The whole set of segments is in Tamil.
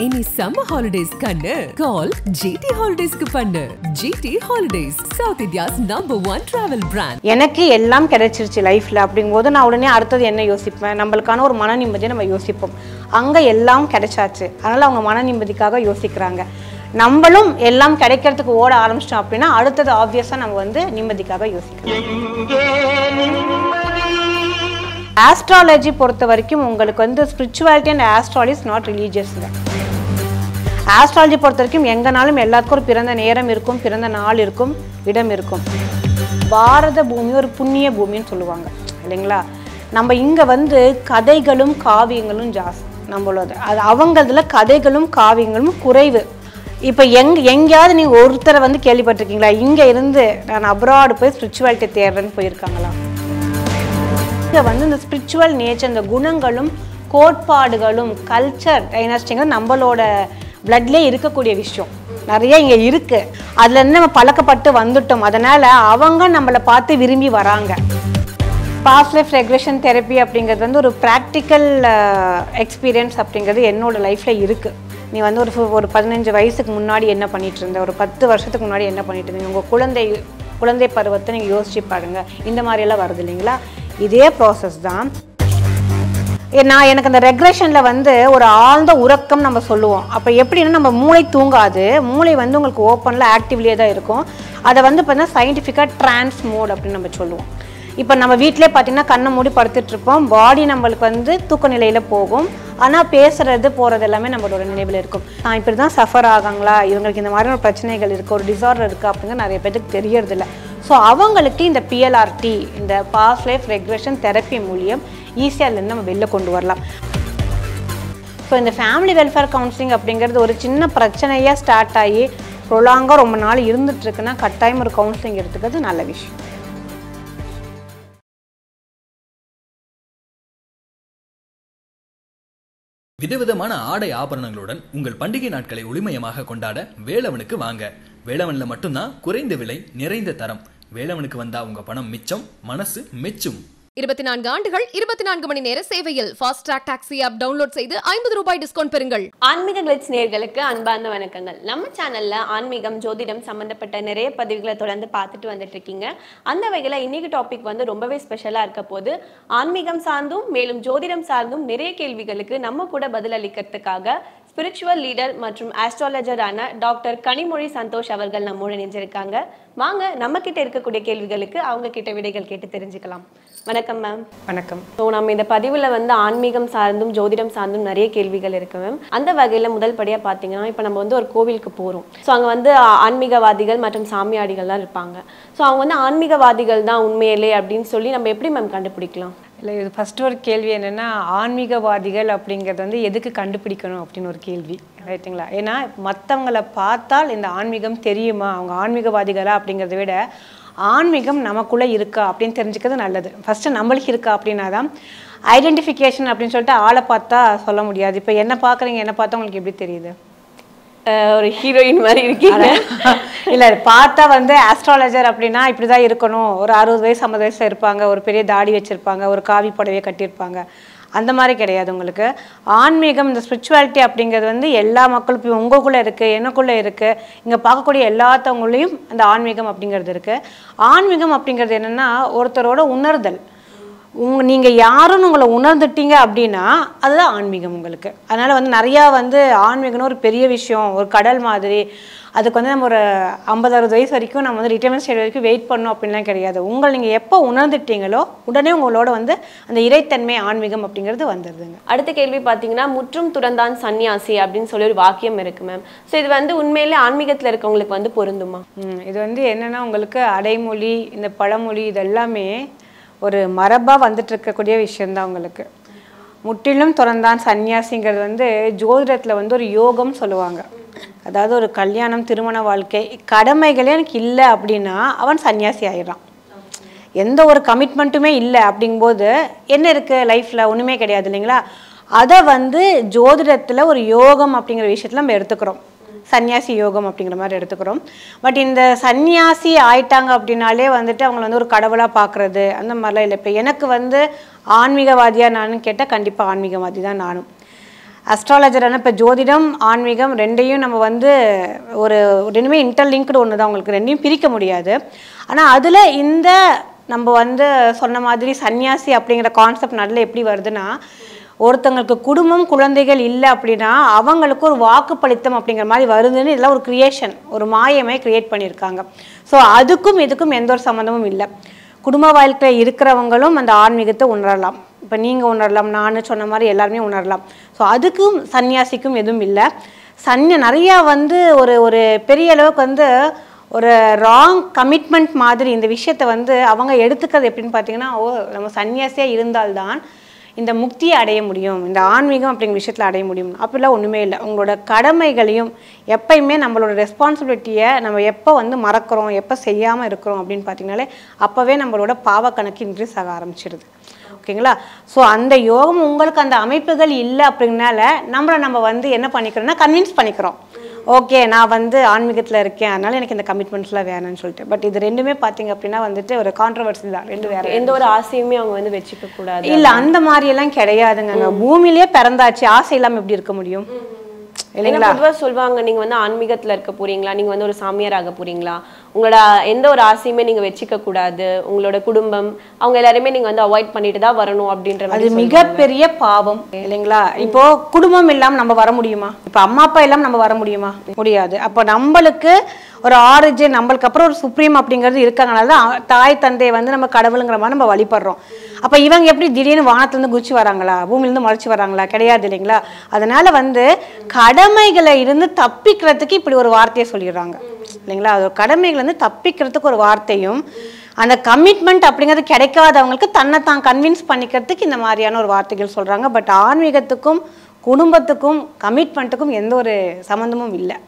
Any summer holidays kannu call GT Holidays ku pannu. GT Holidays, South India's #1 travel brand. எனக்கு எல்லாம் கிடைச்சிருச்சு லைஃப்ல அப்படிங்கும்போது நான் உடனே அடுத்தது என்ன யோசிப்பேன், நம்மளுக்கான ஒரு மன நிம்மதியை நம்ம யோசிப்போம். அங்கே எல்லாம் கிடைச்சாச்சு, அதனால் அவங்க மன நிம்மதிக்காக யோசிக்கிறாங்க. நம்மளும் எல்லாம் கிடைக்கிறதுக்கு ஓட ஆரம்பிச்சிட்டோம் அப்படின்னா அடுத்தது ஆப்வியஸாக நம்ம வந்து நிம்மதிக்காக யோசிக்கிறோம். ஆஸ்ட்ராலஜி பொறுத்த வரைக்கும் உங்களுக்கு வந்து spirituality and astrology is not ரிலீஜியஸ்ங்க. ஆஸ்ட்ராலஜி பொறுத்த வரைக்கும் எங்கனாலும் எல்லாத்துக்கும் ஒரு பிறந்த நேரம் இருக்கும், பிறந்த நாள் இருக்கும், இடம் இருக்கும். பாரத பூமி ஒரு புண்ணிய பூமின்னு சொல்லுவாங்க இல்லைங்களா. நம்ம இங்கே வந்து கதைகளும் காவியங்களும் ஜாஸ்தி நம்மளோட, அது அவங்களதுல கதைகளும் காவியங்களும் குறைவு. இப்போ எங்கேயாவது நீங்கள் ஒருத்தரை வந்து கேள்விப்பட்டிருக்கீங்களா இங்கே இருந்து நான் அப்ராடு போய் ஸ்பிரிச்சுவாலிட்டி தேடுறேன்னு போயிருக்காங்களா? இங்கே வந்து இந்த ஸ்பிரிச்சுவல் நேச்சர், இந்த குணங்களும் கோட்பாடுகளும் கல்ச்சர் டைனாஸ்டிங்க நம்மளோட பிளட்லேயே இருக்கக்கூடிய விஷயம் நிறைய இங்கே இருக்குது. அதுலேருந்து நம்ம பழக்கப்பட்டு வந்துட்டோம், அதனால் அவங்க நம்மளை பார்த்து விரும்பி வராங்க. பாஸ்ட் லைஃப் ரெக்ரெஷன் தெரப்பி அப்படிங்கிறது வந்து ஒரு ப்ராக்டிக்கல் எக்ஸ்பீரியன்ஸ் அப்படிங்கிறது என்னோட லைஃப்பில் இருக்குது. நீ வந்து ஒரு 15 வயசுக்கு முன்னாடி என்ன பண்ணிகிட்டு இருந்த, ஒரு 10 வருஷத்துக்கு முன்னாடி என்ன பண்ணிட்டு இருந்தீங்க, உங்கள் குழந்தை பருவத்தை நீங்கள் யோசிச்சு பாருங்க, இந்த மாதிரியெல்லாம் வருது இல்லைங்களா. இதே ப்ராசஸ் தான். எனக்கு அந்த ரெக்ரெஷனில் வந்து ஒரு ஆழ்ந்த உறக்கம் நம்ம சொல்லுவோம். அப்போ எப்படின்னா நம்ம மூளை தூங்காது, மூளை வந்து உங்களுக்கு ஓப்பனில் ஆக்டிவ்லேயே தான் இருக்கும். அதை வந்து பார்த்தீங்கன்னா சயின்டிஃபிக்காக ட்ரான்ஸ் மோட் அப்படின்னு நம்ம சொல்லுவோம். இப்போ நம்ம வீட்டிலே பார்த்தீங்கன்னா கண்ணை மூடி படுத்துட்ருப்போம், பாடி நம்மளுக்கு வந்து தூக்க நிலையில் போகும், ஆனால் பேசுகிறது போகிறது எல்லாமே நம்மளோட நினைவில் இருக்கும். நான் இப்படி தான் சஃபர் ஆகாங்களா, இவங்களுக்கு இந்த மாதிரியான பிரச்சனைகள் இருக்குது, ஒரு டிசார்டர் இருக்குது அப்படிங்கிறது நிறைய பேருக்கு தெரியறதில்ல. ஸோ அவங்களுக்கு இந்த PLRT, இந்த பாஸ்ட் லைஃப் ரெக்ரெஷன் தெரப்பி மூலியம் ஈஸியாக அதுலேருந்து நம்ம வெளில கொண்டு வரலாம். ஸோ இந்த ஃபேமிலி வெல்ஃபேர் கவுன்சிலிங் அப்படிங்கிறது ஒரு சின்ன பிரச்சனையாக ஸ்டார்ட் ஆகி ப்ரொலாங்காக ரொம்ப நாள் இருந்துகிட்ருக்குன்னா கட்டாயம் ஒரு கவுன்சிலிங் எடுத்துக்கிறது நல்ல விஷயம். விதவிதமான ஆடை ஆபரணங்களுடன் உங்கள் பண்டிகை நாட்களை ஒளிமயமாக கொண்டாட வேலவனுக்கு வாங்க. வேலவன்ல மட்டும்தான் குறைந்த விலை, நிறைந்த தரம். வேலவனுக்கு வந்தா உங்க பணம் மிச்சம், மனசு மெச்சும். 24 ஆண்டுகள் 24 மணி நேர சேவையில் fast track taxi app download செய்து 50 ரூபாய் டிஸ்கவுண்ட் பெறுங்கள். ஆன்மீக கிளிட்ஸ் நேயர்களுக்கு அன்பார்ந்த வணக்கங்கள். நம்ம சேனல்ல ஆன்மீகம், ஜோதிடம் சம்பந்தப்பட்ட நிறைய பதிவுகளை தொடர்ந்து பார்த்துட்டு வந்துட்டு இருக்கீங்க. அந்த வகையில் இன்னைக்கு டாபிக் வந்து ரொம்பவே ஸ்பெஷலா இருக்க போது. ஆன்மீகம் சார்ந்தும் மேலும் ஜோதிடம் சார்ந்தும் நிறைய கேள்விகளுக்கு நம்ம கூட பதில் அளிக்கிறதுக்காக ஸ்பிரிச்சுவல் லீடர் மற்றும் ஆஸ்ட்ராலஜரான டாக்டர் கனிமொழி சந்தோஷ் அவர்கள் நம்மோடு இணைஞ்சிருக்காங்க. வாங்க நம்ம கிட்ட இருக்கக்கூடிய கேள்விகளுக்கு அவங்க கிட்ட விடைகள் கேட்டு தெரிஞ்சுக்கலாம். வணக்கம் மேம். வணக்கம். ஸோ நம்ம இந்த பதிவில் வந்து ஆன்மீகம் சார்ந்தும் ஜோதிடம் சார்ந்தும் நிறைய கேள்விகள் இருக்கு மேம். அந்த வகையில் முதல் படியாக பார்த்தீங்கன்னா இப்போ நம்ம வந்து ஒரு கோவிலுக்கு போகிறோம். ஸோ அங்கே வந்து ஆன்மீகவாதிகள் மற்றும் சாமியாடிகள்லாம் இருப்பாங்க. ஸோ அவங்க வந்து ஆன்மீகவாதிகள் தான் உண்மையிலே அப்படின்னு சொல்லி நம்ம எப்படி மேம் கண்டுபிடிக்கலாம்? இல்லை, இது ஃபஸ்ட்டு ஒரு கேள்வி என்னென்னா ஆன்மீகவாதிகள் அப்படிங்கிறது வந்து எதுக்கு கண்டுபிடிக்கணும் அப்படின்னு ஒரு கேள்வி, ரைட்டுங்களா? ஏன்னா மற்றவங்களை பார்த்தால் இந்த ஆன்மீகம் தெரியுமா, அவங்க ஆன்மீகவாதிகளா அப்படிங்கிறத விட ஆன்மீகம் நமக்குள்ளே இருக்கா அப்படின்னு தெரிஞ்சுக்கிறது நல்லது. ஃபஸ்ட்டு நம்மளுக்கு இருக்கா அப்படின்னா தான் ஐடென்டிஃபிகேஷன் அப்படின்னு சொல்லிட்டு ஆளை பார்த்தா சொல்ல முடியாது. இப்போ என்ன பார்க்குறீங்க, என்ன பார்த்தா உங்களுக்கு எப்படி தெரியுது? ஒரு ஹீரோயின் மாதிரி இருக்கீங்க. இல்லை, பார்த்தா வந்து ஆஸ்ட்ராலஜர் அப்படின்னா இப்படி தான் இருக்கணும், ஒரு 60 வயசு 50 வயசு இருப்பாங்க, ஒரு பெரிய தாடி வச்சுருப்பாங்க, ஒரு காவி புடவையை கட்டியிருப்பாங்க, அந்த மாதிரி கிடையாது. உங்களுக்கு ஆன்மீகம், இந்த ஸ்பிரிச்சுவாலிட்டி அப்படிங்கிறது வந்து எல்லா மக்களுக்கும் உங்களுக்குள்ளே இருக்குது, எனக்குள்ளே இருக்குது, இங்கே பார்க்கக்கூடிய எல்லாத்தவங்களையும் அந்த ஆன்மீகம் அப்படிங்கிறது இருக்குது. ஆன்மீகம் அப்படிங்கிறது என்னென்னா ஒருத்தரோட உணர்தல். நீங்கள் யாருன்னு உங்களை உணர்ந்துட்டீங்க அப்படின்னா அதுதான் ஆன்மீகம் உங்களுக்கு. அதனால் வந்து நிறையா வந்து ஆன்மீகம்னு ஒரு பெரிய விஷயம், ஒரு கடல் மாதிரி. அதுக்கு வந்து நம்ம ஒரு 50-60 வயசு வரைக்கும் நம்ம வந்து ரிட்டைர்மெண்ட் ஸ்டேஜ் வரைக்கும் வெயிட் பண்ணோம் அப்படின்லாம் கிடையாது. நீங்கள் எப்போ உணர்ந்துட்டீங்களோ உடனே உங்களோட வந்து அந்த இறைத்தன்மை ஆன்மீகம் அப்படிங்கிறது வந்துடுதுங்க. அடுத்த கேள்வி பார்த்தீங்கன்னா முற்றும் துறந்தான் சன்னியாசி அப்படின்னு சொல்லி ஒரு வாக்கியம் இருக்கு மேம். ஸோ இது வந்து உண்மையிலே ஆன்மீகத்தில் இருக்கவங்களுக்கு வந்து பொருந்துமா? இது வந்து என்னென்னா உங்களுக்கு அடைமொழி, இந்த பழமொழி, இது எல்லாமே ஒரு மரபாக வந்துட்டு இருக்கக்கூடிய விஷயந்தான். உங்களுக்கு முற்றிலும் துறந்தான் சன்னியாசிங்கிறது வந்து ஜோதிடத்தில் வந்து ஒரு யோகம் சொல்லுவாங்க. அதாவது ஒரு கல்யாணம், திருமண வாழ்க்கை, கடமைகளே எனக்கு இல்லை அப்படின்னா அவன் சன்னியாசி ஆகிடுறான். எந்த ஒரு கமிட்மெண்ட்டுமே இல்லை அப்படிங்கும்போது என்ன இருக்குது லைஃப்பில், ஒன்றுமே கிடையாது இல்லைங்களா. அதை வந்து ஜோதிடத்தில் ஒரு யோகம் அப்படிங்கிற விஷயத்தில் நம்ம எடுத்துக்கிறோம். சன்னியாசி யோகம் அப்படிங்கிற மாதிரி எடுத்துக்கிறோம். பட் இந்த சன்னியாசி ஆயிட்டாங்க அப்படின்னாலே வந்துட்டு அவங்களை வந்து ஒரு கடவுளாக பார்க்குறது அந்த மாதிரிலாம் இல்லை. இப்போ எனக்கு வந்து ஆன்மீகவாதியாக நானும் கேட்டால் கண்டிப்பாக ஆன்மீகவாதி தான் நானும். அஸ்ட்ராலஜரான இப்போ ஜோதிடம் ஆன்மீகம் ரெண்டையும் நம்ம வந்து ஒரு ரெண்டுமே இன்டர்லிங்க்டு ஒன்று தான், உங்களுக்கு ரெண்டையும் பிரிக்க முடியாது. ஆனால் அதில் இந்த நம்ம வந்து சொன்ன மாதிரி சன்னியாசி அப்படிங்கிற கான்செப்ட் நல்ல எப்படி வருதுன்னா, ஒருத்தங்களுக்கு குடும்பம் குழந்தைகள் இல்லை அப்படின்னா அவங்களுக்கு ஒரு வாக்குப்பளித்தம் அப்படிங்கிற மாதிரி வருதுன்னு இதெல்லாம் ஒரு கிரியேஷன், ஒரு மாயமே கிரியேட் பண்ணியிருக்காங்க. ஸோ அதுக்கும் இதுக்கும் எந்த ஒரு சம்மந்தமும் இல்லை. குடும்ப வாழ்க்கையில் இருக்கிறவங்களும் அந்த ஆன்மீகத்தை உணரலாம். இப்போ நீங்கள் உணரலாம், நான் சொன்ன மாதிரி எல்லாருமே உணரலாம். ஸோ அதுக்கும் சன்னியாசிக்கும் எதுவும் இல்லை. நிறையா வந்து ஒரு பெரிய அளவுக்கு வந்து ஒரு ராங் கமிட்மெண்ட் மாதிரி இந்த விஷயத்தை வந்து அவங்க எடுத்துக்கிறது எப்படின்னு பார்த்தீங்கன்னா, நம்ம சன்னியாசியாக இருந்தால்தான் இந்த முக்தியை அடைய முடியும், இந்த ஆன்மீகம் அப்படிங்கிற விஷயத்தில் அடைய முடியும். அப்படிலாம் ஒன்றுமே இல்லை. உங்களோட கடமைகளையும் எப்பயுமே நம்மளோட ரெஸ்பான்சிபிலிட்டியை நம்ம எப்போ வந்து மறக்கிறோம், எப்போ செய்யாமல் இருக்கிறோம் அப்படின்னு பார்த்தீங்கன்னாலே அப்போவே நம்மளோட பாவ கணக்கு இன்க்ரீஸ் ஆக ஆரம்பிச்சிடுது. ஓகேங்களா? ஸோ அந்த யோகம் உங்களுக்கு அந்த அமைப்புகள் இல்லை அப்படின்னால நம்ம வந்து என்ன பண்ணிக்கிறோம்னா கன்வின்ஸ் பண்ணிக்கிறோம், ஓகே நான் வந்து ஆன்மீகத்தில் இருக்கேன் அதனால எனக்கு இந்த கமிட்மெண்ட்ஸ்லாம் வேணும்னு சொல்லிட்டு. பட் இது ரெண்டுமே பார்த்தீங்க அப்படின்னா வந்துட்டு ஒரு கான்ட்ரவர்சி தான். ரெண்டு வேற எந்த ஒரு ஆசையுமே அவங்க வந்து வச்சுக்க கூடாது. இல்லை அந்த மாதிரி எல்லாம் கிடையாதுங்க. பூமியிலே பிறந்தாச்சு, ஆசை இல்லாமல் எப்படி இருக்க முடியும் இல்லைங்களா? பொதுவாக சொல்லுவாங்க, நீங்க வந்து ஆன்மீகத்துல இருக்க போறீங்களா, நீங்க வந்து ஒரு சாமியார் ஆக போறீங்களா, உங்களோட எந்த ஒரு ஆசையுமே நீங்க வச்சுக்க கூடாது, உங்களோட குடும்பம் அவங்க எல்லாருமே நீங்க வந்து அவாய்ட் பண்ணிட்டு தான் வரணும் அப்படின்ற மாதிரி. அது மிகப்பெரிய பாவம் இல்லைங்களா? இப்போ குடும்பம் இல்லாம நம்ம வர முடியுமா? இப்போ அம்மா அப்பா இல்லாம நம்ம வர முடியுமா? முடியாது. அப்போ நம்மளுக்கு ஒரு ஆரிஜின், நம்மளுக்கு அப்புறம் ஒரு சுப்ரீம் அப்படிங்கிறது இருக்காங்கனால தான் தாய் தந்தையை வந்து நம்ம கடவுளுங்கிற மாதிரி நம்ம வழிபடுறோம். அப்போ இவங்க எப்படி திடீர்னு வானத்துலேருந்து குதிச்சு வராங்களா, பூமியிலேருந்து முளைச்சி வராங்களா? கிடையாது இல்லைங்களா? அதனால வந்து கடமைகளை இருந்து தப்பிக்கிறதுக்கு இப்படி ஒரு வார்த்தையை சொல்லிடுறாங்க இல்லைங்களா? அது கடமைகள் வந்து தப்பிக்கிறதுக்கு ஒரு வார்த்தையும், அந்த கமிட்மெண்ட் அப்படிங்கிறது கிடைக்காதவங்களுக்கு தன்னை தான் கன்வின்ஸ் பண்ணிக்கிறதுக்கு இந்த மாதிரியான ஒரு வார்த்தைகள் சொல்கிறாங்க. பட் ஆன்மீகத்துக்கும் குடும்பத்துக்கும் கமிட்மெண்ட்டுக்கும் எந்த ஒரு சம்மந்தமும் இல்லை.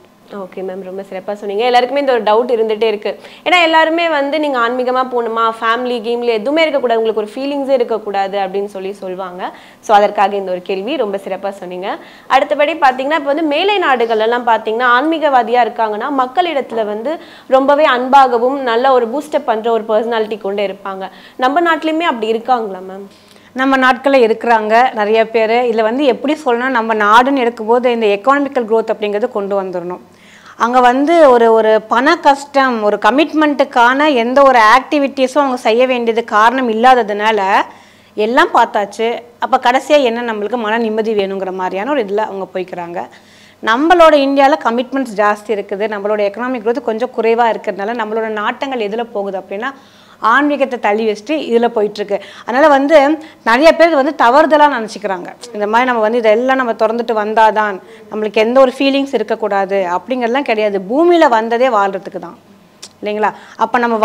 ஓகே மேம், ரொம்ப சிறப்பாக சொன்னீங்க. எல்லாருக்குமே இந்த ஒரு டவுட் இருந்துகிட்டே இருக்குது. ஏன்னா எல்லாருமே வந்து நீங்கள் ஆன்மீகமாக போகணுமா, ஃபேமிலி கேமில் எதுவுமே இருக்கக்கூடாது, உங்களுக்கு ஒரு ஃபீலிங்ஸே இருக்கக்கூடாது அப்படின்னு சொல்லுவாங்க. ஸோ அதற்காக இந்த ஒரு கேள்வி ரொம்ப சிறப்பாக சொன்னீங்க. அடுத்தபடி பார்த்தீங்கன்னா இப்போ வந்து மேலை நாடுகள்லாம் பார்த்தீங்கன்னா ஆன்மீகவாதியாக இருக்காங்கன்னா மக்களிடத்தில் வந்து ரொம்பவே அன்பாகவும் நல்ல ஒரு பூஸ்டப் பண்ணுற ஒரு பர்சனாலிட்டி கொண்டு இருப்பாங்க. நம்ம நாட்டிலையுமே அப்படி இருக்காங்களா மேம்? நம்ம நாட்களில் இருக்கிறாங்க நிறைய பேர். இதில் வந்து எப்படி சொல்லணும், நம்ம நாடுன்னு எடுக்கும்போது இந்த எக்கானமிக்கல் க்ரோத் அப்படிங்கிறது கொண்டு வந்துடணும். அங்கே வந்து ஒரு பண கஷ்டம், ஒரு கமிட்மெண்ட்டுக்கான எந்த ஒரு ஆக்டிவிட்டீஸும் அவங்க செய்ய வேண்டியது காரணம் இல்லாததுனால எல்லாம் பார்த்தாச்சு. அப்போ கடைசியாக என்ன, நம்மளுக்கு மன நிம்மதி வேணுங்கிற மாதிரியான ஒரு இதில் அவங்க போய்க்கிறாங்க. நம்மளோட இந்தியாவில் கமிட்மெண்ட்ஸ் ஜாஸ்தி இருக்குது, நம்மளோட எக்கனாமிக் க்ரோத் கொஞ்சம் குறைவாக இருக்கிறதுனால நம்மளோட நாட்டங்கள் எதில் போகுது அப்படின்னா ஆன்மீகத்தை தள்ளி வச்சுட்டு இதில் போயிட்டுருக்கு. அதனால் வந்து நிறைய பேர் வந்து தவறுதலாக நினச்சிக்கிறாங்க, இந்த மாதிரி நம்ம வந்து இதெல்லாம் நம்ம திறந்துட்டு வந்தாதான் நம்மளுக்கு எந்த ஒரு ஃபீலிங்ஸ் இருக்கக்கூடாது அப்படிங்கிறதுலாம் கிடையாது. பூமியில் வந்ததே வாழ்கிறதுக்கு தான் இல்லைங்களா? அப்போ நம்ம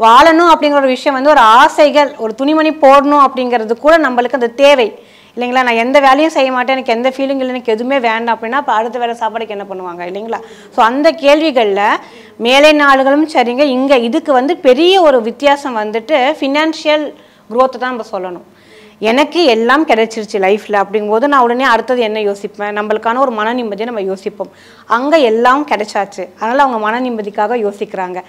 வாழணும் அப்படிங்கிற ஒரு விஷயம் வந்து ஒரு ஆசைகள், ஒரு துணிமணி போடணும் அப்படிங்கிறது கூட நம்மளுக்கு அந்த தேவை இல்லைங்களா? நான் எந்த வேலையும் செய்ய மாட்டேன், எனக்கு எந்த ஃபீலிங் இல்லை, எனக்கு எதுவுமே வேண்டாம் அப்படின்னா அப்போ அடுத்த வேலை சாப்பாடுக்கு என்ன பண்ணுவாங்க இல்லைங்களா? ஸோ அந்த கேள்விகளில் மேலை நாடுகளும் சரிங்க, இங்கே இதுக்கு வந்து பெரிய ஒரு வித்தியாசம் வந்துட்டு ஃபினான்ஷியல் க்ரோத்தை தான் நம்ம சொல்லணும். எனக்கு எல்லாம் கிடைச்சிருச்சு லைஃப்பில் அப்படிங்கும்போது நான் உடனே அடுத்தது என்ன யோசிப்பேன், நம்மளுக்கான ஒரு மன நிம்மதியை நம்ம யோசிப்போம். அங்கே எல்லாம் கிடைச்சாச்சு, அதனால் அவங்க மன நிம்மதிக்காக யோசிக்கிறாங்க.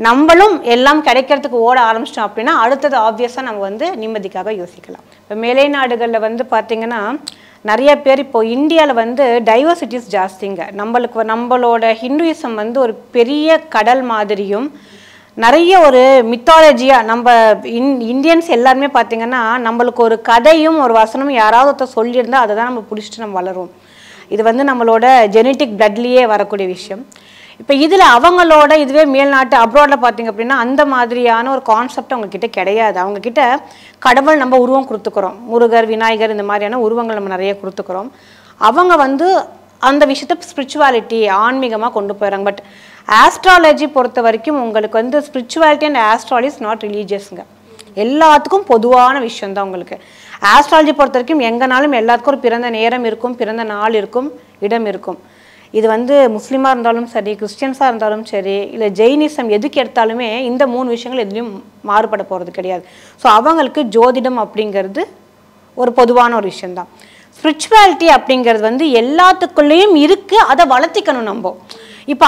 நம்மளும் எல்லாம் கிடைக்கிறதுக்கு ஓட ஆரம்பிச்சிட்டோம் அப்படின்னா அடுத்தது ஆப்வியஸாக நம்ம வந்து நிம்மதிக்காக யோசிக்கலாம். இப்போ மேலை நாடுகளில் வந்து பார்த்திங்கன்னா நிறைய பேர் இப்போ இந்தியாவில் வந்து டைவர்சிட்டிஸ் ஜாஸ்திங்க. நம்மளோட ஹிந்துயிசம் வந்து ஒரு பெரிய கடல் மாதிரியும் நிறைய ஒரு மித்தாலஜியாக நம்ம இந்தியன்ஸ் எல்லாருமே பார்த்திங்கன்னா நம்மளுக்கு ஒரு கதையும் ஒரு வசனமும் யாராவது ஒருத்தர் சொல்லியிருந்தால் அதை தான் நம்ம பிடிச்சிட்டு நம்ம வளரும். இது வந்து நம்மளோட ஜெனட்டிக் பிளட்லேயே வரக்கூடிய விஷயம். இப்போ இதில் அவங்களோட இதுவே மேல்நாட்டு அப்ராடில் பார்த்திங்க அப்படின்னா அந்த மாதிரியான ஒரு கான்செப்ட் அவங்கக்கிட்ட கிடையாது. அவங்கக்கிட்ட கடவுள் நம்ம உருவம் கொடுத்துக்கிறோம், முருகர் விநாயகர் இந்த மாதிரியான உருவங்கள் நம்ம நிறைய கொடுத்துக்கிறோம். அவங்க வந்து அந்த விஷயத்தை ஸ்பிரிச்சுவாலிட்டி ஆன்மீகமாக கொண்டு போயிடறாங்க. பட் ஆஸ்ட்ராலஜி பொறுத்த வரைக்கும் உங்களுக்கு வந்து spirituality and astrology is not ரிலீஜியஸுங்க. எல்லாத்துக்கும் பொதுவான விஷயந்தான். உங்களுக்கு ஆஸ்ட்ராலஜி பொறுத்த வரைக்கும் எங்கேனாலும் எல்லாத்துக்கும் ஒரு பிறந்த நேரம் இருக்கும், பிறந்த நாள் இருக்கும், இடம் இருக்கும். இது வந்து முஸ்லீமாக இருந்தாலும் சரி, கிறிஸ்டியன்ஸாக இருந்தாலும் சரி, இல்லை ஜெயினிசம் எதுக்கு எடுத்தாலுமே இந்த 3 விஷயங்கள் எதுலேயும் மாறுபட போகிறது கிடையாது. ஸோ அவங்களுக்கு ஜோதிடம் அப்படிங்கிறது ஒரு பொதுவான ஒரு விஷயந்தான். ஸ்பிரிச்சுவாலிட்டி அப்படிங்கிறது வந்து எல்லாத்துக்குள்ளேயும் இருக்குது, அதை வளர்த்திக்கணும் நம்ம. இப்போ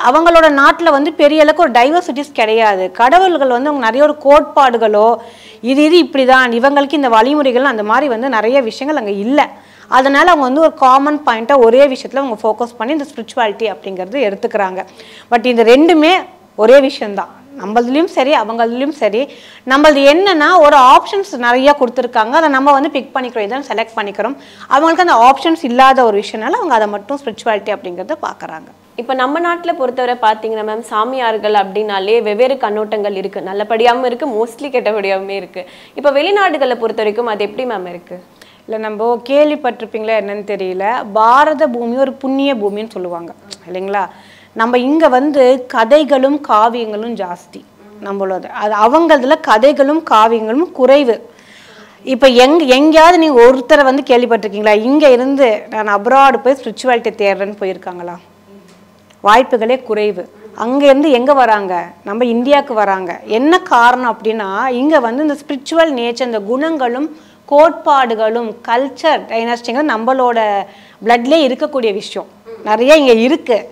அவங்களோட நாட்டில் வந்து பெரிய அளவுக்கு ஒரு டைவர்சிட்டிஸ் கிடையாது. கடவுள்கள் வந்து அவங்க நிறைய ஒரு கோட்பாடுகளோ இது இப்படி தான் இவங்களுக்கு இந்த வழிமுறைகள் அந்த மாதிரி வந்து நிறைய விஷயங்கள் அங்கே இல்லை. அதனால் அவங்க வந்து ஒரு காமன் பாயிண்ட்டாக ஒரே விஷயத்தில் அவங்க ஃபோக்கஸ் பண்ணி இந்த ஸ்பிரிச்சுவாலிட்டி அப்படிங்கிறது எடுத்துக்கிறாங்க. பட் இந்த ரெண்டுமே ஒரே விஷயந்தான், நம்மளதுலேயும் சரி அவங்களதுலேயும் சரி. நம்மளது என்னன்னா ஒரு ஆப்ஷன்ஸ் நிறையா கொடுத்துருக்காங்க, அதை நம்ம வந்து பிக் பண்ணிக்கிறோம், இதான் செலக்ட் பண்ணிக்கிறோம். அவங்களுக்கு அந்த ஆப்ஷன்ஸ் இல்லாத ஒரு விஷயம்னால அவங்க அதை மட்டும் ஸ்பிரிச்சுவாலிட்டி அப்படிங்கிறத பார்க்குறாங்க. இப்போ நம்ம நாட்டில் பொறுத்தவரை பார்த்தீங்கன்னா மேம், சாமியார்கள் அப்படின்னாலே வெவ்வேறு கண்ணோட்டங்கள் இருக்குது, நல்லபடியாகவும் இருக்குது, மோஸ்ட்லி கெட்டபடியாகவுமே இருக்குது. இப்போ வெளிநாடுகளை பொறுத்த வரைக்கும் அது எப்படி மேம் இருக்குது? இல்லை, நம்ம கேள்விப்பட்டிருப்பீங்களா என்னன்னு தெரியல, பாரத பூமி ஒரு புண்ணிய பூமின்னு சொல்லுவாங்க இல்லைங்களா. நம்ம இங்கே வந்து கதைகளும் காவியங்களும் ஜாஸ்தி நம்மளோட, அது அவங்களதுல கதைகளும் காவியங்களும் குறைவு. இப்போ எங்கேயாவது நீங்கள் ஒருத்தரை வந்து கேள்விப்பட்டிருக்கீங்களா இங்கே இருந்து நான் அப்ராடு போய் ஸ்பிரிச்சுவாலிட்டி தேடுறேன்னு போயிருக்காங்களா? வாய்ப்புகளே குறைவு. அங்கேருந்து எங்கே வராங்க? நம்ம இந்தியாவுக்கு வராங்க. என்ன காரணம் அப்படின்னா, இங்கே வந்து இந்த ஸ்பிரிச்சுவல் நேச்சர், இந்த குணங்களும் கோட்பாடுகளும் கல்ச்சர் டைனாஸ்டிங்க நம்மளோட பிளட்லேயே இருக்கக்கூடிய விஷயம் நிறைய இங்கே இருக்குது.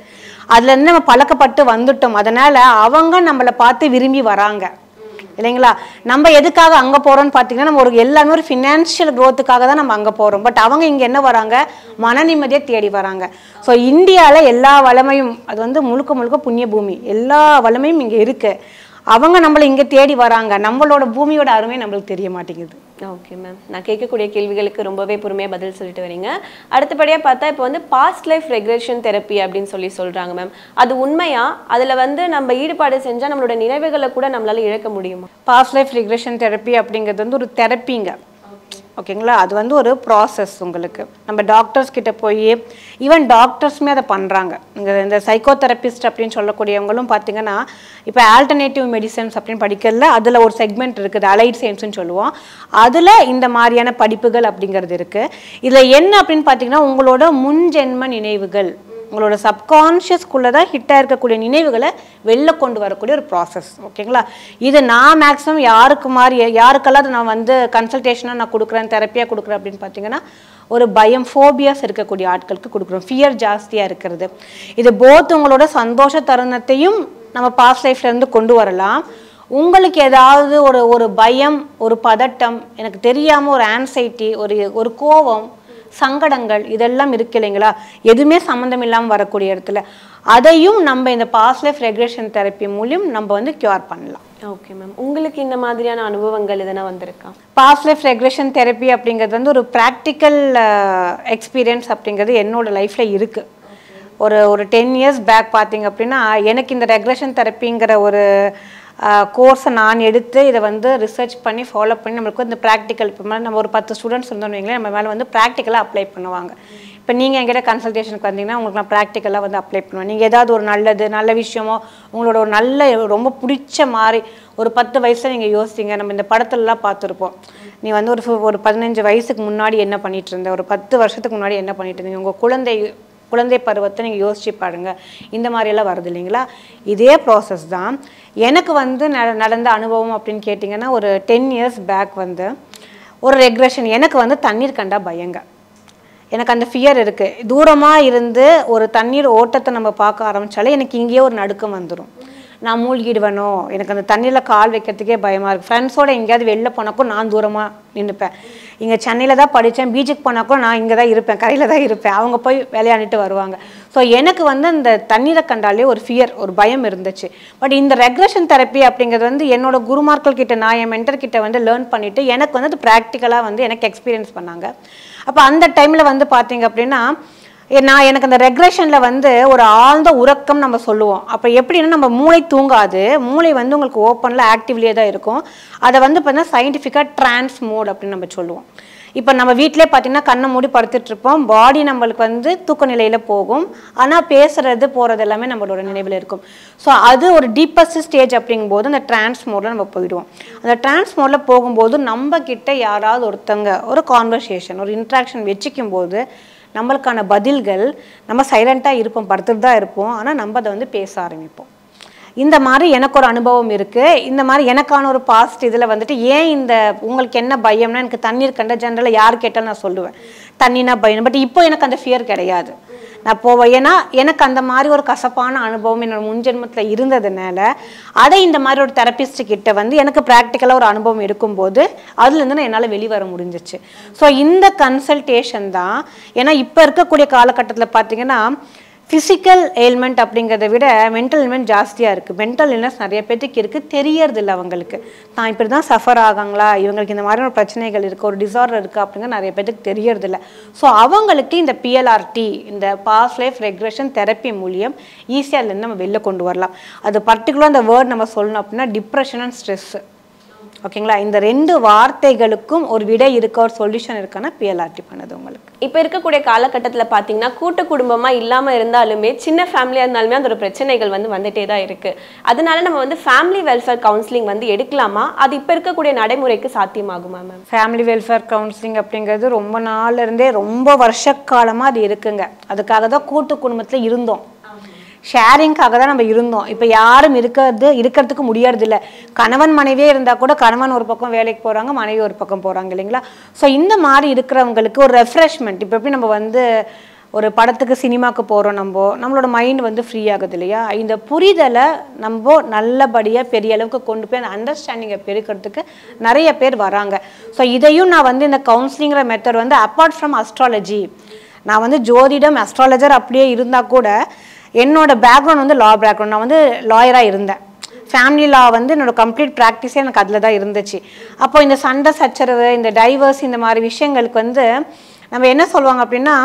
அதுலேருந்து நம்ம பழக்கப்பட்டு வந்துட்டோம். அதனால் அவங்க நம்மளை பார்த்து விரும்பி வராங்க இல்லைங்களா. நம்ம எதுக்காக அங்கே போகிறோம்னு பார்த்தீங்கன்னா, நம்ம எல்லாமே ஒரு ஃபினான்ஷியல் க்ரோத்துக்காக தான் நம்ம அங்கே போகிறோம். பட் அவங்க இங்கே என்ன வராங்க? மன நிம்மதியை தேடி வராங்க. ஸோ இந்தியாவில் எல்லா வளமையும், அது வந்து முழுக்க முழுக்க புண்ணிய பூமி, எல்லா வளமையும் இங்கே இருக்குது. அவங்க நம்மளை இங்கே தேடி வராங்க, நம்மளோட பூமியோட அருமை நம்மளுக்கு தெரிய மாட்டேங்குது. ஓகே மேம், நான் கேட்கக்கூடிய கேள்விகளுக்கு ரொம்பவே பொறுமையாக பதில் சொல்லிட்டு வரீங்க. அடுத்தபடியாக பார்த்தா இப்போ வந்து பாஸ்ட் லைஃப் ரெக்ரெஷன் தெரப்பி அப்படின்னு சொல்கிறாங்க மேம், அது உண்மையா? அதில் வந்து நம்ம ஈடுபாடு செஞ்சால் நம்மளோட நினைவுகளை கூட நம்மளால இழக்க முடியுமா? பாஸ்ட் லைஃப் ரெக்ரெஷன் தெரப்பி அப்படிங்கிறது வந்து ஒரு தெரப்பிங்க, ஓகேங்களா. அது வந்து ஒரு ப்ராசஸ். உங்களுக்கு நம்ம டாக்டர்ஸ் கிட்ட போய், ஈவன் டாக்டர்ஸுமே அதை பண்ணுறாங்க. இந்த சைக்கோ தெரபிஸ்ட் அப்படின்னு சொல்லக்கூடியவங்களும் பார்த்தீங்கன்னா, இப்போ ஆல்டர்னேட்டிவ் மெடிசன்ஸ் அப்படின்னு படிக்கிறதுல அதில் ஒரு செக்மெண்ட் இருக்குது, அலைட் சயின்ஸ்னு சொல்லுவோம். அதில் இந்த மாதிரியான படிப்புகள் அப்படிங்கிறது இருக்குது. இதில் என்ன அப்படின்னு பார்த்தீங்கன்னா, உங்களோட முன்ஜென்ம நினைவுகள், உங்களோட சப்கான்ஷியஸ்குள்ளே தான் ஹிட்டாக இருக்கக்கூடிய நினைவுகளை வெளில கொண்டு வரக்கூடிய ஒரு ப்ராசஸ், ஓகேங்களா. இது நான் மேக்ஸிமம் யாருக்கெல்லாம் நான் வந்து கன்சல்டேஷனாக நான் கொடுக்குறேன், தெரப்பியாக கொடுக்குறேன் அப்படின்னு பார்த்தீங்கன்னா, ஒரு பயம், ஃபோபியாஸ் இருக்கக்கூடிய ஆட்களுக்கு கொடுக்குறோம். ஃபியர் ஜாஸ்தியாக இருக்கிறது. இது போத் உங்களோட சந்தோஷ தருணத்தையும் நம்ம பாஸ்ட் லைஃப்லேருந்து கொண்டு வரலாம். உங்களுக்கு ஏதாவது ஒரு பயம், ஒரு பதட்டம், எனக்கு தெரியாமல் ஒரு ஆன்சைட்டி, ஒரு கோபம், சங்கடங்கள், இதெல்லாம் இருக்கு இல்லைங்களா, எதுவுமே சம்மந்தம் இல்லாமல் வரக்கூடிய இடத்துல, அதையும் நம்ம இந்த பாஸ்ட் லைஃப் ரெக்ரெஷன் தெரப்பி மூலியம் நம்ம வந்து கியூர் பண்ணலாம். ஓகே மேம், உங்களுக்கு இந்த மாதிரியான அனுபவங்கள் எதனா வந்திருக்கா? பாஸ்ட் லைஃப் ரெக்ரெஷன் தெரப்பி அப்படிங்கிறது வந்து ஒரு ப்ராக்டிக்கல் எக்ஸ்பீரியன்ஸ் அப்படிங்கிறது என்னோட லைஃப்பில் இருக்குது. ஒரு 10 இயர்ஸ் பேக் பார்த்தீங்க அப்படின்னா, எனக்கு இந்த ரெக்ரெஷன் தெரப்பிங்கிற ஒரு கோர்ஸை நான் எடுத்து இதை வந்து ரிசர்ச் பண்ணி ஃபாலோ பண்ணி நம்மளுக்கு இந்த ப்ராக்டிக்கல், இப்போ மேலே நம்ம ஒரு 10 ஸ்டூடெண்ட்ஸ் இருந்தோம்னு வைங்களேன், நம்ம மேலே வந்து ப்ராக்டிக்கலாக அப்ளை பண்ணுவாங்க. இப்போ நீங்கள் எங்கிட்ட கன்சல்டேஷனுக்கு வந்தீங்கன்னா உங்களுக்கு நான் ப்ராக்டிக்கலாக வந்து அப்ளை பண்ணுவேன். நீங்கள் ஏதாவது ஒரு நல்ல விஷயமோ, உங்களோட ஒரு நல்ல ரொம்ப பிடிச்ச மாதிரி ஒரு 10 வயசில் நீங்கள் யோசிச்சிங்க, நம்ம இந்த படத்துலலாம் பார்த்துருப்போம், நீ வந்து ஒரு 15 வயசுக்கு முன்னாடி என்ன பண்ணிகிட்டு இருந்த, ஒரு 10 வருஷத்துக்கு முன்னாடி என்ன பண்ணிட்டு இருந்தீங்க, உங்கள் குழந்தை பருவத்தை நீங்கள் யோசிச்சு பாருங்க, இந்த மாதிரியெல்லாம் வருது இல்லைங்களா. இதே ப்ராசஸ் தான் எனக்கு வந்து நடந்த அனுபவம் அப்படின்னு கேட்டிங்கன்னா, ஒரு 10 இயர்ஸ் பேக் வந்து ஒரு ரெக்ரெஷன். எனக்கு வந்து தண்ணீர் கண்டா பயங்க, எனக்கு அந்த ஃபியர் இருக்குது. தூரமாக இருந்து ஒரு தண்ணீர் ஓட்டத்தை நம்ம பார்க்க ஆரம்பித்தாலே எனக்கு இங்கேயே ஒரு நடுக்கம் வந்துடும். நான் மூழ்கிடுவேனோ, எனக்கு அந்த தண்ணியில் கால் வைக்கிறதுக்கே பயமாக இருக்குது. ஃப்ரெண்ட்ஸோடு எங்கேயாவது வெளில போனாக்கும் நான் தூரமாக நின்றுப்பேன். இங்கே சென்னையில் தான் படித்தேன், பீச்சுக்கு போனாக்கும் நான் இங்கே தான் இருப்பேன், கரையில் தான் இருப்பேன், அவங்க போய் விளையாண்டுட்டு வருவாங்க. ஸோ எனக்கு வந்து அந்த தண்ணீரை கண்டாலே ஒரு ஃபியர், ஒரு பயம் இருந்துச்சு. பட் இந்த ரெக்ரெஷன் தெரப்பி அப்படிங்கிறது வந்து என்னோட குருமார்கள் கிட்ட, நான் என் மென்டர் கிட்ட வந்து லேர்ன் பண்ணிவிட்டு எனக்கு வந்து அது ப்ராக்டிக்கலாக வந்து எனக்கு எக்ஸ்பீரியன்ஸ் பண்ணாங்க. அப்போ அந்த டைமில் வந்து பார்த்தீங்க அப்படின்னா, எனக்கு அந்த ரெக்ரெஷனில் வந்து ஒரு ஆழ்ந்த உறக்கம் நம்ம சொல்லுவோம். அப்போ எப்படின்னா, நம்ம மூளை தூங்காது, மூளை வந்து உங்களுக்கு ஓப்பனில் ஆக்டிவ்லேயே தான் இருக்கும். அதை வந்து பார்த்தீங்கன்னா சயின்டிஃபிக்காக ட்ரான்ஸ் மோட் அப்படின்னு நம்ம சொல்லுவோம். இப்போ நம்ம வீட்டிலே பார்த்தீங்கன்னா கண்ணை மூடி படுத்துட்ருப்போம், பாடி நம்மளுக்கு வந்து தூக்க நிலையில் போகும், ஆனால் பேசுகிறது போகிறது எல்லாமே நம்மளோட நினைவில் இருக்கும். ஸோ அது ஒரு டீப்பஸ்ட் ஸ்டேஜ் அப்படிங்கும்போது அந்த ட்ரான்ஸ் மோடில் நம்ம போயிடுவோம். அந்த ட்ரான்ஸ் மோடில் போகும்போது நம்ம கிட்ட யாராவது ஒருத்தங்க ஒரு கான்வர்சேஷன், ஒரு இன்ட்ராக்ஷன் வச்சுக்கும் போது நம்மளுக்கான பதில்கள், நம்ம சைலண்ட்டாக இருப்போம், படுத்துட்டு தான் இருப்போம், ஆனால் நம்ம அதை வந்து பேச ஆரம்பிப்போம். இந்த மாதிரி எனக்கு ஒரு அனுபவம் இருக்குது. இந்த மாதிரி எனக்கான ஒரு பாஸ்ட் இதில் வந்துட்டு ஏன் உங்களுக்கு என்ன பயம்னா, எனக்கு தண்ணீர் கண்ட ஜென்ரலாக யார் கேட்டாலும் நான் சொல்லுவேன் தண்ணினா பயம். பட் இப்போ எனக்கு அந்த ஃபியர் கிடையாது. நான் போவேன். ஏன்னா எனக்கு அந்த மாதிரி ஒரு கசப்பான அனுபவம் என்னோட முன்ஜென்மத்தில் இருந்ததுனால அதை இந்த மாதிரி ஒரு தெரபிஸ்ட் கிட்ட வந்து எனக்கு ப்ராக்டிக்கலாக ஒரு அனுபவம் இருக்கும்போது அதுலேருந்து நான் என்னால் வெளிவர முடிஞ்சிச்சு. ஸோ இந்த கன்சல்டேஷன் தான். ஏன்னா இப்போ இருக்கக்கூடிய காலகட்டத்தில் பார்த்தீங்கன்னா ஃபிசிக்கல் எயில்மெண்ட் அப்படிங்கிறத விட மென்டல் எயில்மெண்ட் ஜாஸ்தியாக இருக்குது. மென்டல் இல்னஸ் நிறைய பேருக்கு இருக்குது, தெரியறதில்லை அவங்களுக்கு. நான் இப்படி தான் சஃபர் ஆகாங்களா, இவங்களுக்கு இந்த மாதிரியான பிரச்சனைகள் இருக்குது, ஒரு டிசார்டர் இருக்குது அப்படிங்கிற நிறைய பேருக்கு தெரியறதில்லை. ஸோ அவங்களுக்கு இந்த PLRT, இந்த பாஸ்ட் லைஃப் ரெக்ரெஷன் தெரப்பி மூலியம் ஈஸியாக அதுலேருந்து நம்ம வெளில கொண்டு வரலாம். அது பர்டிகுலர் அந்த வேர்ட் நம்ம சொல்லணும் அப்படின்னா டிப்ரெஷன் அண்ட் ஸ்ட்ரெஸ்ஸு. ஓகேங்களா, இந்த 2 வார்த்தைகளுக்கும் ஒரு விடை இருக்க, ஒரு சொல்யூஷன் இருக்குன்னா PLRT பண்ணுது உங்களுக்கு. இப்போ இருக்கக்கூடிய காலகட்டத்தில் பார்த்தீங்கன்னா கூட்டு குடும்பமாக இல்லாமல் இருந்தாலுமே சின்ன ஃபேமிலியாக இருந்தாலுமே அந்த ஒரு பிரச்சனைகள் வந்துட்டே தான் இருக்குது. அதனால நம்ம ஃபேமிலி வெல்ஃபேர் கவுன்சிலிங் எடுக்கலாமா? அது இப்போ இருக்கக்கூடிய நடைமுறைக்கு சாத்தியமாகுமா மேம்? ஃபேமிலி வெல்ஃபேர் கவுன்சிலிங் அப்படிங்கிறது ரொம்ப நாள்ல இருந்தே ரொம்ப வருஷ காலமாக அது இருக்குங்க. அதுக்காக தான் கூட்டு குடும்பத்தில் இருந்தோம், ஷேரிங்காக தான் நம்ம இருந்தோம். இப்போ யாரும் இருக்கிறதுக்கு முடியறதில்ல. கணவன் மனைவியே இருந்தால் கூட கணவன் ஒரு பக்கம் வேலைக்கு போகிறாங்க, மனைவி ஒரு பக்கம் போகிறாங்க இல்லைங்களா. ஸோ இந்த மாதிரி இருக்கிறவங்களுக்கு ஒரு ரெஃப்ரெஷ்மெண்ட், இப்போ எப்படி நம்ம ஒரு படத்துக்கு சினிமாவுக்கு போகிறோம், நம்மளோட மைண்ட் ஃப்ரீ ஆகுது இல்லையா. இந்த புரிதலை நம்ம நல்லபடியாக பெரிய அளவுக்கு கொண்டு போய் அந்த அண்டர்ஸ்டாண்டிங்கை பெருக்கிறதுக்கு நிறைய பேர் வராங்க. ஸோ இதையும் நான் இந்த கவுன்சிலிங்கிற மெத்தட் அப்பார்ட் ஃப்ரம் அஸ்ட்ராலஜி, நான் ஜோதிடம் அஸ்ட்ராலஜர் அப்படியே இருந்தால் கூட என்னோட பேக்ரவுண்ட் லா பேக்ரவுண்ட். நான் லாயராக இருந்தேன். ஃபேமிலி லா என்னோட கம்ப்ளீட் ப்ராக்டிஸே எனக்கு அதில் தான் இருந்துச்சு. அப்போ இந்த சண்டை சச்சரவு, இந்த டைவர்ஸ், இந்த மாதிரி விஷயங்களுக்கு நம்ம என்ன சொல்லுவாங்க அப்படின்னா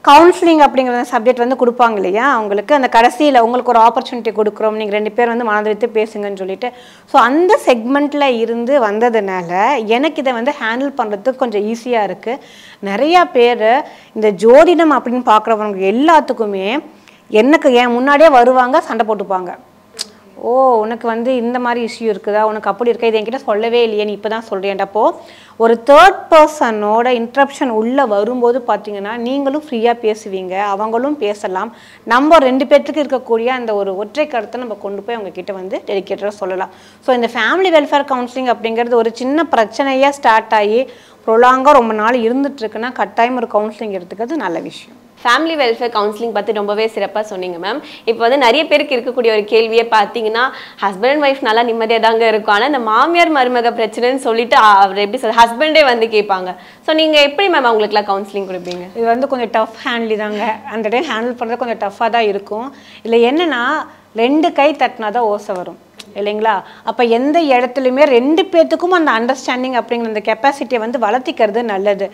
கவுன்சிலிங் அப்படிங்கிற சப்ஜெக்ட் கொடுப்பாங்க இல்லையா. அவங்களுக்கு அந்த கடைசியில் உங்களுக்கு ஒரு ஆப்பர்ச்சுனிட்டி கொடுக்குறோம், நீங்கள் 2 பேர் மனதை வைத்து பேசுங்கன்னு சொல்லிட்டு. ஸோ அந்த செக்மெண்ட்டில் இருந்து வந்ததுனால எனக்கு இதை ஹேண்டில் பண்ணுறதுக்கு கொஞ்சம் ஈஸியாக இருக்குது. நிறையா பேர் இந்த ஜோதிடம் அப்படின்னு பார்க்குறவங்க எல்லாத்துக்குமே எனக்கு ஏன் முன்னாடியே வருவாங்க, சண்டை போட்டுப்பாங்க. ஓ உனக்கு இந்த மாதிரி இஷ்யூ இருக்குதா, உனக்கு அப்படி இருக்கா, இது என்கிட்ட சொல்லவே இல்லையே, நீ இப்போ தான் சொல்கிறேன்டப்போ ஒரு தேர்ட் பர்சனோட இன்ட்ரப்ஷன் உள்ளே வரும்போது பார்த்தீங்கன்னா நீங்களும் ஃப்ரீயாக பேசுவீங்க, அவங்களும் பேசலாம். நம்ம 2 பேர்த்துக்கு இருக்கக்கூடிய அந்த ஒரு ஒற்றை கருத்தை நம்ம கொண்டு போய் அவங்கக்கிட்ட டெடிகேட்டராக சொல்லலாம். ஸோ இந்த ஃபேமிலி வெல்ஃபேர் கவுன்சிலிங் அப்படிங்கிறது ஒரு சின்ன பிரச்சனையாக ஸ்டார்ட் ஆகி ப்ரொலாங்காக ரொம்ப நாள் இருந்துகிட்ருக்குன்னா கட்டாயம் ஒரு கவுன்சிலிங் எடுத்துக்கிறது நல்ல விஷயம். ஃபேமிலி வெல்ஃபேர் கவுன்சிலிங் பற்றி ரொம்பவே சிறப்பாக சொன்னீங்க மேம். இப்போ நிறைய பேருக்கு இருக்கக்கூடிய ஒரு கேள்வியை பார்த்தீங்கன்னா ஹஸ்பண்ட் அண்ட் ஒய்ஃப் நல்லா நிம்மதியாக தாங்க இருக்கும், ஆனால் இந்த மாமியார் மருமக பிரச்சனைன்னு சொல்லிட்டு அவர் எப்படி ஹஸ்பண்டே கேட்பாங்க. ஸோ நீங்கள் எப்படி மேம் அவங்களுக்குலாம் கவுன்சிலிங் கொடுப்பீங்க? இது கொஞ்சம் டஃப் ஹேண்டில் தாங்க. அந்த டைம் ஹேண்டில் பண்ணுறது கொஞ்சம் டஃப்பாக தான் இருக்கும். இல்லை என்னென்னா 2 கை தட்டினா தான் ஓசை வரும் இல்லைங்களா. அப்போ எந்த இடத்துலையுமே 2 பேர்த்துக்கும் அந்த அண்டர்ஸ்டாண்டிங் அப்படிங்கிற அந்த கெப்பாசிட்டியை வளர்த்திக்கிறது நல்லது.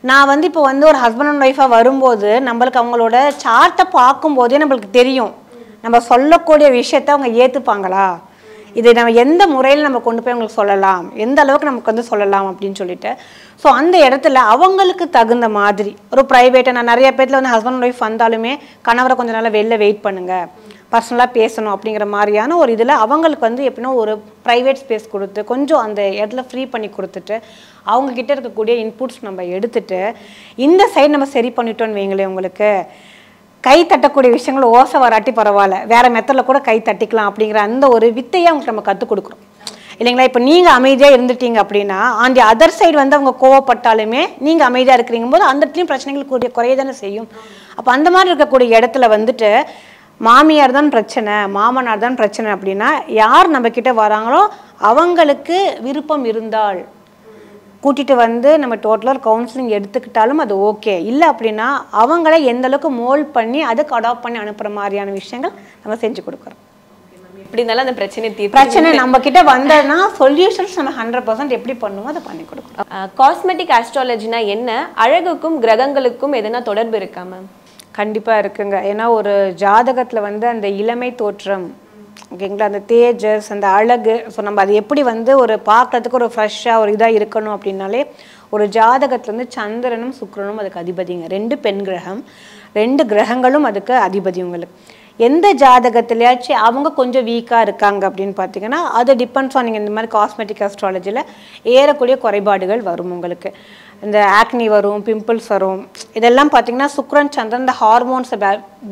நான் இப்போ ஒரு ஹஸ்பண்ட் அண்ட் ஒய்ஃபாக வரும்போது நம்மளுக்கு அவங்களோட சார்ட்டை பார்க்கும்போதே நம்மளுக்கு தெரியும் நம்ம சொல்லக்கூடிய விஷயத்த அவங்க ஏற்றுப்பாங்களா, இதை நம்ம எந்த முறையில் நம்ம கொண்டு போய் அவங்களுக்கு சொல்லலாம், எந்த அளவுக்கு நமக்கு சொல்லலாம் அப்படின்னு சொல்லிட்டு. ஸோ அந்த இடத்துல அவங்களுக்கு தகுந்த மாதிரி ஒரு ப்ரைவேட்டாக, நான் நிறைய பேர்த்தில் ஹஸ்பண்ட் அண்ட் ஒய்ஃப் வந்தாலுமே கணவரை கொஞ்சம் நாள் வெளில வெயிட் பண்ணுங்கள், பர்சனலாக பேசணும் அப்படிங்கிற மாதிரியான ஒரு இதில் அவங்களுக்கு எப்படின்னா ஒரு ப்ரைவேட் ஸ்பேஸ் கொடுத்து கொஞ்சம் அந்த இடத்துல ஃப்ரீ பண்ணி கொடுத்துட்டு அவங்கக்கிட்ட இருக்கக்கூடிய இன்புட்ஸ் நம்ம எடுத்துகிட்டு இந்த சைடு நம்ம சரி பண்ணிட்டோன்னு வைங்களேன், உங்களுக்கு கை தட்டக்கூடிய விஷயங்கள் ஓசை வராட்டி பரவாயில்ல, வேறு மெத்தடில் கூட கை தட்டிக்கலாம் அப்படிங்கிற அந்த ஒரு வித்தையை அவங்களுக்கு நம்ம கற்றுக் கொடுக்குறோம் இல்லைங்களா. இப்போ நீங்கள் அமைதியாக இருந்துட்டீங்க அப்படின்னா அந்த அதர் சைடு அவங்க கோவப்பட்டாலுமே நீங்கள் அமைதியாக இருக்கிறீங்க போது அந்த இடத்துலையும் பிரச்சனைகள் குறைய தானே செய்யும். அப்போ அந்த மாதிரி இருக்கக்கூடிய இடத்துல மாமியார் தான் பிரச்சனை, மாமனார் தான் பிரச்சனை அப்படின்னா யார் நம்மக்கிட்ட வராங்களோ அவங்களுக்கு விருப்பம் இருந்தால் கூட்டிகிட்டு நம்ம டோட்டலாக கவுன்சிலிங் எடுத்துக்கிட்டாலும் அது ஓகே. இல்லை அப்படின்னா அவங்கள எந்த அளவுக்கு மோல்ட் பண்ணி அதுக்கு அடாப்ட் பண்ணி அனுப்புகிற மாதிரியான விஷயங்கள் நம்ம செஞ்சு கொடுக்குறோம். எப்படி இருந்தாலும் அந்த பிரச்சனை நம்ம கிட்ட வந்ததுன்னா சொல்யூஷன்ஸ் நம்ம 100% எப்படி பண்ணுவோம் அதை பண்ணி கொடுக்குறோம். காஸ்மெட்டிக் ஆஸ்ட்ராலஜினா என்ன, அழகுக்கும் கிரகங்களுக்கும் எதனா தொடர்பு இருக்கா மேம்? கண்டிப்பாக இருக்குங்க. ஏன்னா ஒரு ஜாதகத்தில் அந்த இளமை தோற்றம் ஓகேங்களா, அந்த தேஜஸ், அந்த அழகு, ஸோ நம்ம அது எப்படி ஒரு பார்க்கறதுக்கு ஒரு ஃப்ரெஷ்ஷாக ஒரு இதாக இருக்கணும் அப்படின்னாலே ஒரு ஜாதகத்தில் சந்திரனும் சுக்கிரனும் அதுக்கு அதிபதிங்க. 2 பெண் கிரகம், 2 கிரகங்களும் அதுக்கு அதிபதி. உங்களுக்கு எந்த ஜாதகத்திலேயாச்சும் அவங்க கொஞ்சம் வீக்காக இருக்காங்க அப்படின்னு பார்த்தீங்கன்னா அது டிபெண்ட்ஸ் ஆன் நீங்கள் இந்த மாதிரி காஸ்மெட்டிக் ஆஸ்ட்ராலஜியில் ஏறக்கூடிய குறைபாடுகள் வரும். உங்களுக்கு இந்த ஆக்னி வரும், பிம்பிள்ஸ் வரும், இதெல்லாம் பார்த்தீங்கன்னா சுக்ரன் சந்திரன் இந்த ஹார்மோன்ஸை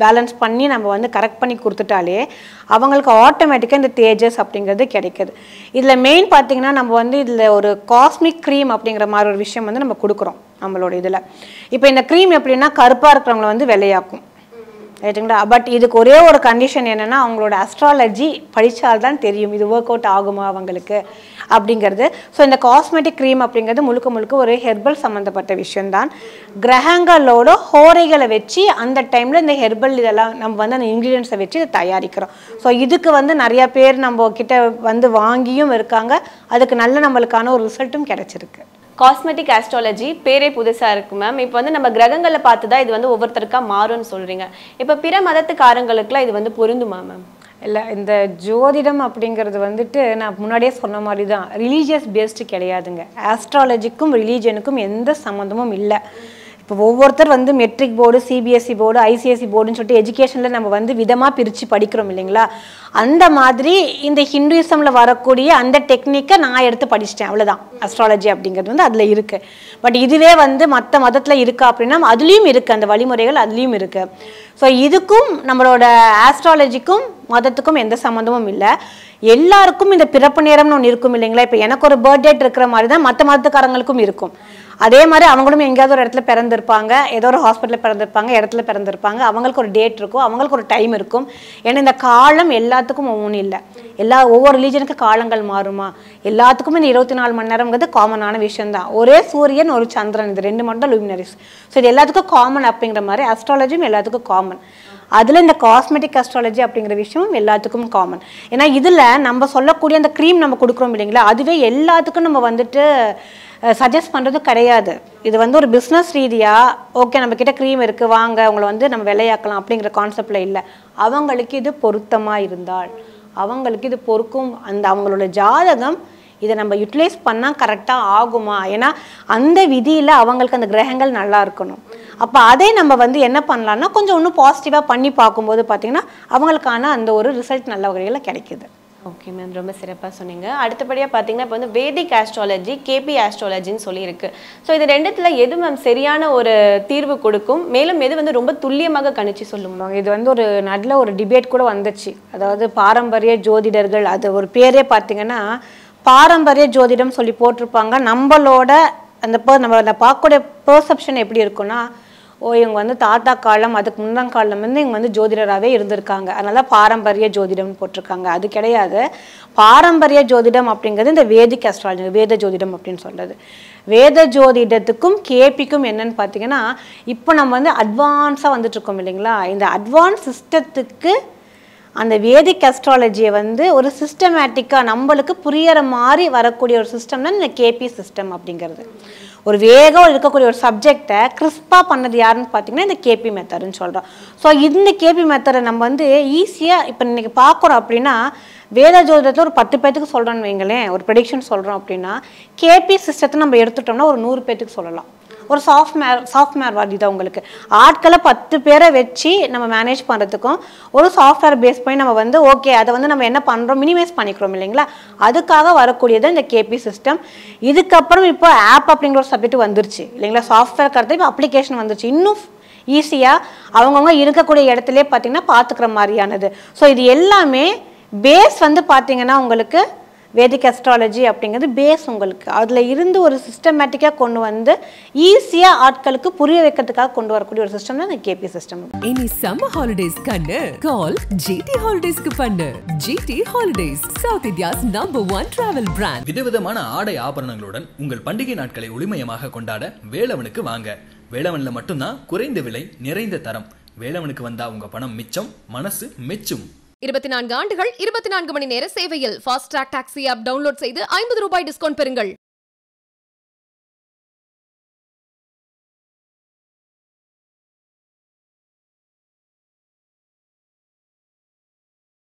பேலன்ஸ் பண்ணி நம்ம கரெக்ட் பண்ணி கொடுத்துட்டாலே அவங்களுக்கு ஆட்டோமேட்டிக்காக இந்த தேஜஸ் அப்படிங்கிறது கிடைக்குது. இதில் மெயின் பார்த்தீங்கன்னா நம்ம இதில் ஒரு காஸ்மிக் க்ரீம் அப்படிங்கிற மாதிரி ஒரு விஷயம் நம்ம கொடுக்குறோம் நம்மளோட இதில். இப்போ இந்த க்ரீம் எப்படின்னா கருப்பாக இருக்கிறவங்கள வெள்ளையாக்கும், ரைட்டுங்களா. பட் இதுக்கு ஒரே ஒரு கண்டிஷன் என்னென்னா அவங்களோட அஸ்ட்ராலஜி படித்தால்தான் தெரியும் இது ஒர்க் அவுட் ஆகுமா அவங்களுக்கு அப்படிங்கிறது. ஸோ இந்த காஸ்மெட்டிக் க்ரீம் அப்படிங்கிறது முழுக்க முழுக்க ஒரு ஹெர்பல் சம்மந்தப்பட்ட விஷயம்தான். கிரகங்களோட ஹோரைகளை வச்சு அந்த டைமில் இந்த ஹெர்பல் இதெல்லாம் நம்ம வந்து அந்த இன்க்ரீடியன்ஸை வச்சு இதை தயாரிக்கிறோம். ஸோ இதுக்கு வந்து நிறையா பேர் நம்ம கிட்ட வந்து வாங்கியும் இருக்காங்க, அதுக்கு நல்ல நம்மளுக்கான ஒரு ரிசல்ட்டும் கிடைச்சிருக்கு. காஸ்மெட்டிக் ஆஸ்ட்ராலஜி பேரே புதுசாக இருக்கு மேம். இப்போ வந்து நம்ம கிரகங்களை பார்த்து தான் இது வந்து ஒவ்வொருத்தருக்கா மாறும்னு சொல்கிறீங்க. இப்போ பிற மதத்துக்காரங்களுக்குலாம் இது வந்து பொருந்துமா மேம்? இல்லை, இந்த ஜோதிடம் அப்படிங்கிறது வந்துட்டு நான் முன்னாடியே சொன்ன மாதிரி தான் ரிலீஜியஸ் பேஸ்டு கிடையாதுங்க. ஆஸ்ட்ராலஜிக்கும் ரிலீஜனுக்கும் எந்த சம்மந்தமும் இல்லை. இப்போ ஒவ்வொருத்தர் வந்து matric board, CBSE board, ICSE போர்டுன்னு சொல்லிட்டு எஜுகேஷனில் நம்ம வந்து விதமாக பிரித்து படிக்கிறோம் இல்லைங்களா. அந்த மாதிரி இந்த ஹிந்துயிசமில் வரக்கூடிய அந்த டெக்னிக்கை நான் எடுத்து படிச்சிட்டேன், அவ்வளோதான். அஸ்ட்ராலஜி அப்படிங்கிறது வந்து அதில் இருக்குது. பட் இதுவே வந்து மற்ற மதத்தில் இருக்கா அப்படின்னா அதுலேயும் இருக்குது, அந்த வழிமுறைகள் அதுலேயும் இருக்குது. ஸோ இதுக்கும் நம்மளோட ஆஸ்ட்ராலஜிக்கும் மதத்துக்கும் எந்த சம்மந்தமும் இல்லை. எல்லாருக்கும் இந்த பிறப்பு நேரம்னு ஒன்று இருக்கும் இல்லைங்களா. இப்போ எனக்கு ஒரு பர்த்டேட் இருக்கிற மாதிரி தான் மற்ற மதத்துக்காரங்களுக்கும் இருக்கும். அதே மாதிரி அவங்களும் எங்கேயாவது ஒரு இடத்துல பிறந்திருப்பாங்க, ஏதோ ஒரு ஹாஸ்பிட்டலில் பிறந்திருப்பாங்க, இடத்துல பிறந்திருப்பாங்க, அவங்களுக்கு ஒரு டேட் இருக்கும், அவங்களுக்கு ஒரு டைம் இருக்கும். ஏன்னா இந்த காலம் எல்லாத்துக்கும் ஒவ்வொன்றும் இல்லை. ஒவ்வொரு ரிலீஜனுக்கு காலங்கள் மாறுமா, எல்லாத்துக்குமே இந்த 24 மணி நேரங்கிறது காமனான விஷயம்தான். ஒரே சூரியன் ஒரு சந்திரன், இது 2 மட்டும் தான் லூமினரிஸ். ஸோ இது எல்லாத்துக்கும் காமன் அப்படிங்கிற மாதிரி அஸ்ட்ராலஜியும் எல்லாத்துக்கும் காமன். அதில் இந்த காஸ்மெட்டிக் அஸ்ட்ராலஜி அப்படிங்கிற விஷயமும் எல்லாத்துக்கும் காமன். ஏன்னா இதில் நம்ம சொல்லக்கூடிய அந்த க்ரீம் நம்ம கொடுக்குறோம் இல்லைங்களா, அதுவே எல்லாத்துக்கும் நம்ம வந்துட்டு சஜஸ்ட் பண்ணுறது கிடையாது. இது வந்து ஒரு பிஸ்னஸ் ரீதியாக ஓகே நம்மக்கிட்ட க்ரீம் இருக்குது வாங்க உங்களை வந்து நம்ம விலையாக்கலாம் அப்படிங்கிற கான்செப்டில் இல்லை. அவங்களுக்கு இது பொருத்தமாக இருந்தால், அவங்களுக்கு இது பொறுக்கும், அந்த அவங்களோட ஜாதகம் இதை நம்ம யூட்டிலைஸ் பண்ணால் கரெக்டாக ஆகுமா. ஏன்னா அந்த விதியில் அவங்களுக்கு அந்த கிரகங்கள் நல்லா இருக்கணும். அப்போ அதை நம்ம வந்து என்ன பண்ணலான்னா கொஞ்சம் இன்னும் பாசிட்டிவாக பண்ணி பார்க்கும்போது பார்த்திங்கன்னா அவங்களுக்கான அந்த ஒரு ரிசல்ட் நல்ல வகையில் கிடைக்குது. ஓகே மேம், ரொம்ப சிறப்பாக சொன்னீங்க. அடுத்தபடியாக பார்த்தீங்கன்னா இப்போ வந்து வேதிக் ஆஸ்ட்ராலஜி, கேபி ஆஸ்ட்ராலஜின்னு சொல்லியிருக்கு. ஸோ இது ரெண்டுத்தில் எது மேம் சரியான ஒரு தீர்வு கொடுக்கும், மேலும் எது வந்து ரொம்ப துல்லியமாக கணிச்சு சொல்லுவாங்க? இது வந்து ஒரு நல்ல ஒரு டிபேட் கூட வந்துச்சு. அதாவது பாரம்பரிய ஜோதிடர்கள், அது ஒரு பேரே பார்த்தீங்கன்னா பாரம்பரிய ஜோதிடம் சொல்லி போட்டிருப்பாங்க. நம்மளோட அந்த நம்ம அந்த பார்க்கக்கூடிய பெர்செப்ஷன் எப்படி இருக்குன்னா, இவங்க வந்து தாத்தா காலம் அதுக்கு முன்னாள் காலம் வந்து இவங்க வந்து ஜோதிடராகவே இருந்திருக்காங்க, அதனால பாரம்பரிய ஜோதிடம்னு போட்டிருக்காங்க. அது கிடையாது. பாரம்பரிய ஜோதிடம் அப்படிங்கிறது இந்த வேதிக் அஸ்ட்ராலஜி, வேத ஜோதிடம் அப்படின்னு சொல்கிறது. வேத ஜோதிடத்துக்கும் கேபிக்கும் என்னன்னு பார்த்தீங்கன்னா, இப்போ நம்ம வந்து அட்வான்ஸாக வந்துட்டு இருக்கோம் இல்லைங்களா. இந்த அட்வான்ஸ் சிஸ்டத்துக்கு அந்த வேதிக் அஸ்ட்ராலஜியை வந்து ஒரு சிஸ்டமேட்டிக்காக நம்மளுக்கு புரியற மாதிரி வரக்கூடிய ஒரு சிஸ்டம் தான் இந்த கேபி சிஸ்டம் அப்படிங்கிறது. ஒரு வேகம் இருக்கக்கூடிய ஒரு சப்ஜெக்டை கிறிஸ்பாக பண்ணது யாருன்னு பார்த்தீங்கன்னா இந்த கேபி மெத்தடுன்னு சொல்கிறோம். ஸோ இந்த கேபி மெத்தடை நம்ம வந்து ஈஸியாக இப்போ இன்றைக்கி பார்க்குறோம் அப்படின்னா, வேத ஜோதிடத்தில் ஒரு 10 பேத்துக்கு சொல்கிறோன்னு வைங்களேன், ஒரு ப்ரெடிக்ஷன் சொல்கிறோம் அப்படின்னா, கேபி சிஸ்டத்தை நம்ம எடுத்துட்டோம்னா ஒரு 100 பேத்துக்கு சொல்லலாம். ஒரு சாஃப்ட்வேர் வாடி தான் உங்களுக்கு. ஆட்களை 10 பேரை வச்சு நம்ம மேனேஜ் பண்ணுறதுக்கும் ஒரு சாஃப்ட்வேர் பேஸ் பண்ணி நம்ம வந்து ஓகே அதை வந்து நம்ம என்ன பண்ணுறோம் மினிமைஸ் பண்ணிக்கிறோம் இல்லைங்களா. அதுக்காக வரக்கூடியது இந்த கேபி சிஸ்டம். இதுக்கப்புறம் இப்போ ஆப் அப்படிங்கிற ஒரு சப்ஜெக்ட் வந்துருச்சு இல்லைங்களா. சாஃப்ட்வேர் கருத்து இப்போ அப்ளிகேஷன் வந்துருச்சு. இன்னும் ஈஸியாக அவங்கவுங்க இருக்கக்கூடிய இடத்துலே பார்த்தீங்கன்னா பார்த்துக்கிற மாதிரியானது. ஸோ இது எல்லாமே பேஸ் வந்து பார்த்தீங்கன்னா உங்களுக்கு வேதிக் அஸ்ட்ராலஜி அப்படிங்கிறது பேஸ் உங்களுக்கு. அதில் இருந்து ஒரு சிஸ்டமேட்டிக்காக கொண்டு வந்து ஈஸியாக ஆட்களுக்கு புரிய வைக்கிறதுக்காக கொண்டு வரக்கூடிய ஒரு சிஸ்டம் தான் இந்த கேபி சிஸ்டம். இனி சம்மர் ஹாலிடேஸ் கண்ணு கால் ஜிடி ஹாலிடேஸ்க்கு பண்ணு. GT holidays, south India's #1 travel brand. விதவிதமான ஆடை ஆபரணங்களுடன் உங்கள் பண்டிகை நாட்களை ஒளிமயமாக கொண்டாட வேலவனுக்கு வாங்க. வேலவன்ல மட்டும்தான் குறைந்த விலை, நிறைந்த தரம். வேலவனுக்கு வந்தா உங்க பணம் மிச்சம், மனசு மெச்சும். 24 ஆண்டுகள் 24 மணி நேர சேவையில் fast track taxi app download செய்து 50 ரூபாய் டிஸ்கவுண்ட் பெறுங்கள்.